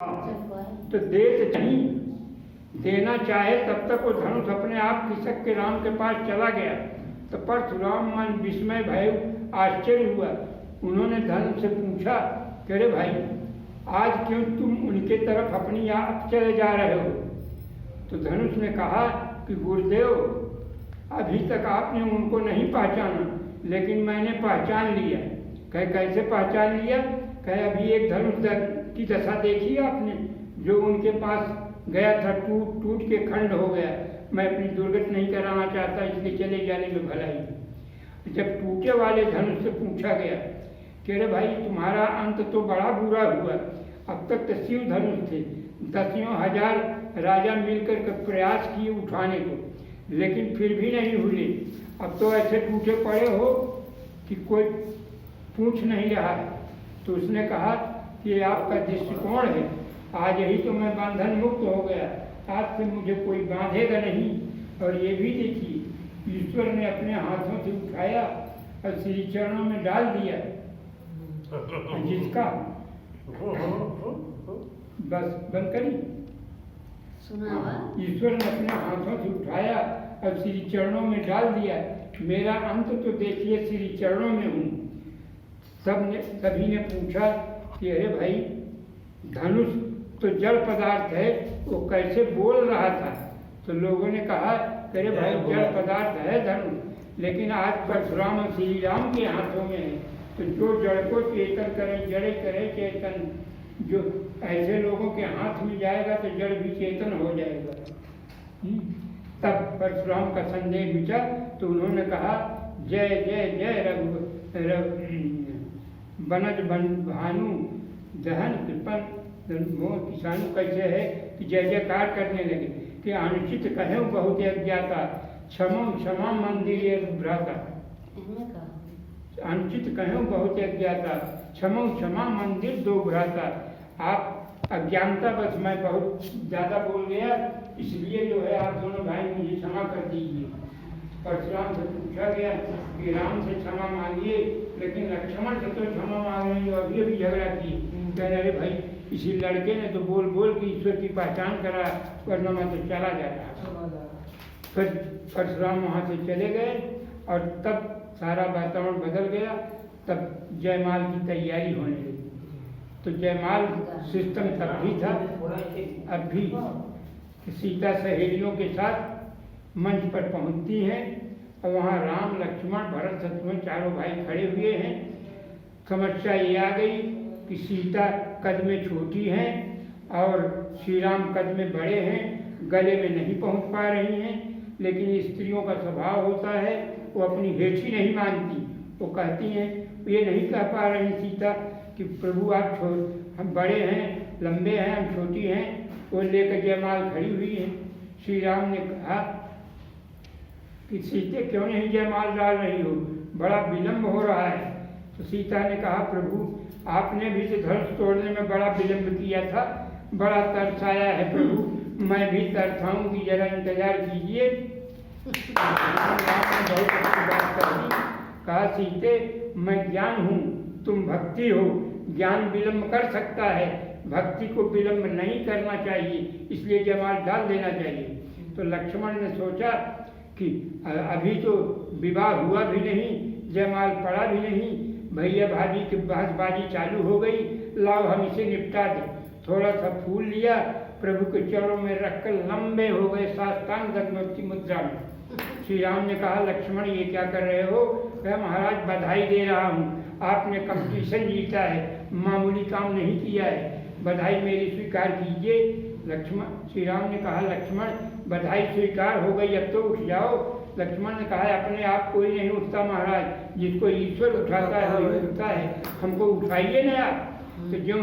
तो दे तो नहीं देना चाहे तब तक वो धनुष अपने आप खिसक के राम के पास चला गया। तो परशुराम मन विस्मय भय आश्चर्य हुआ। उन्होंने धनुष से पूछा कि अरे भाई, आज क्यों तुम उनके तरफ अपनी आप चले जा रहे हो? तो धनुष ने कहा कि गुरुदेव, अभी तक आपने उनको नहीं पहचाना, लेकिन मैंने पहचान लिया। कहे कैसे पहचान लिया? कहे अभी एक धनुष की दशा देखी आपने, जो उनके पास गया था, टूट टूट के खंड हो गया। मैं अपनी दुर्गति नहीं कराना चाहता, इसलिए चले जाने में भलाई। जब टूटे वाले धनुष से पूछा गया कि अरे भाई, तुम्हारा अंत तो बड़ा बुरा हुआ। अब तक तो शिव धनुष थे, दसियों हजार राजा मिलकर के प्रयास किए उठाने को, लेकिन फिर भी नहीं हुए। अब तो ऐसे टूटे पड़े हो कि कोई पूछ नहीं रहा है। तो उसने कहा कि आपका दृष्टिकोण है, आज यही तो मैं बंधन मुक्त हो गया, आज से मुझे कोई बांधेगा नहीं। और ये भी देखिए, ईश्वर ने अपने हाथों से उठाया और श्री चरणों में डाल दिया, जिसका बस बंद करी। ईश्वर ने अपने हाथों से उठाया और श्री चरणों में डाल दिया। मेरा अंत तो देखिए श्री चरणों में हूँ। सभी ने पूछा कि अरे भाई, धनुष तो जड़ पदार्थ है, वो कैसे बोल रहा था? तो लोगों ने कहा अरे भाई, जड़ पदार्थ है धनुष, लेकिन आज परशुराम और श्री राम के हाथों में है। तो जो जड़ को चेतन करे, जड़े करे चेतन, जो ऐसे लोगों के हाथ में जाएगा तो जड़ भी चेतन हो जाएगा। तब परशुराम का संदेह मिटा। तो उन्होंने कहा जय जय जय बनज बन भानु दहन कृपन मोह किसानु। कैसे है कि जय जयकार करने लगे कि अनुचित कहे बहुत अज्ञाता, क्षमा क्षमा मंदिर ये भ्राता। अनुचित कहे बहुत अज्ञाता, क्षमा क्षमा मंदिर दो भ्राता। आप अज्ञानता बस मैं बहुत ज़्यादा बोल गया, इसलिए जो है आप दोनों भाई मुझे क्षमा कर दीजिए। परशुराम से पूछा गया कि राम से क्षमा मांगिए, लेकिन लक्ष्मण से तो क्षमा मांग रहे, अभी अभी झगड़ा की। कह रहे भाई, इसी लड़के ने तो बोल बोल के ईश्वर की पहचान करा, वरना मैं तो चला जाता। फिर परशुराम वहाँ से चले गए और तब सारा वातावरण बदल गया। तब जयमाल की तैयारी होने लगी। तो जयमाल सिस्टम तब भी था, अब भी सीता सहेलियों के साथ मंच पर पहुंचती हैं और वहाँ राम लक्ष्मण भरत शत्रुघ्न चारों भाई खड़े हुए हैं। समस्या ये आ गई कि सीता कद में छोटी हैं और श्री राम कद में बड़े हैं, गले में नहीं पहुंच पा रही हैं। लेकिन स्त्रियों का स्वभाव होता है, वो अपनी हेठी नहीं मानती। वो कहती हैं, ये नहीं कह पा रही सीता कि प्रभु आप हम बड़े हैं, लंबे हैं, हम छोटी हैं। वो लेकर जयमाल खड़ी हुई है। श्री राम ने कहा कि सीते क्यों नहीं जयमाल डाल रही हो, बड़ा विलम्ब हो रहा है। तो सीता ने कहा, प्रभु आपने भी तो धनुष तोड़ने में बड़ा विलम्ब किया था, बड़ा तरस आया है प्रभु, मैं भी तरसाऊंगी, जरा इंतजार कीजिए। बहुत अच्छी बात कहा, सीते मैं ज्ञान हूँ, तुम भक्ति हो, ज्ञान विलम्ब कर सकता है, भक्ति को विलम्ब नहीं करना चाहिए, इसलिए जयमाल डाल देना चाहिए। तो लक्ष्मण ने सोचा कि अभी तो विवाह हुआ भी नहीं, जयमाल पड़ा भी नहीं, भैया भाभी की बहसबाजी चालू हो गई, लाओ हम इसे निपटा दें। थोड़ा सा फूल लिया, प्रभु के चरणों में रखकर लंबे हो गए साष्टांग दंडवत की मुद्रा में। श्री राम ने कहा, लक्ष्मण ये क्या कर रहे हो? कहा, महाराज बधाई दे रहा हूँ, आपने कंपटीशन जीता है, मामूली काम नहीं किया है, बधाई मेरी स्वीकार कीजिए। लक्ष्मण श्री राम ने कहा, लक्ष्मण बधाई स्वीकार हो गई, अब तो उठ जाओ। लक्ष्मण ने कहा, अपने आप कोई नहीं उठता महाराज, जिसको ईश्वर उठाता है वही उठता है, हमको उठाइए ना आप। तो जो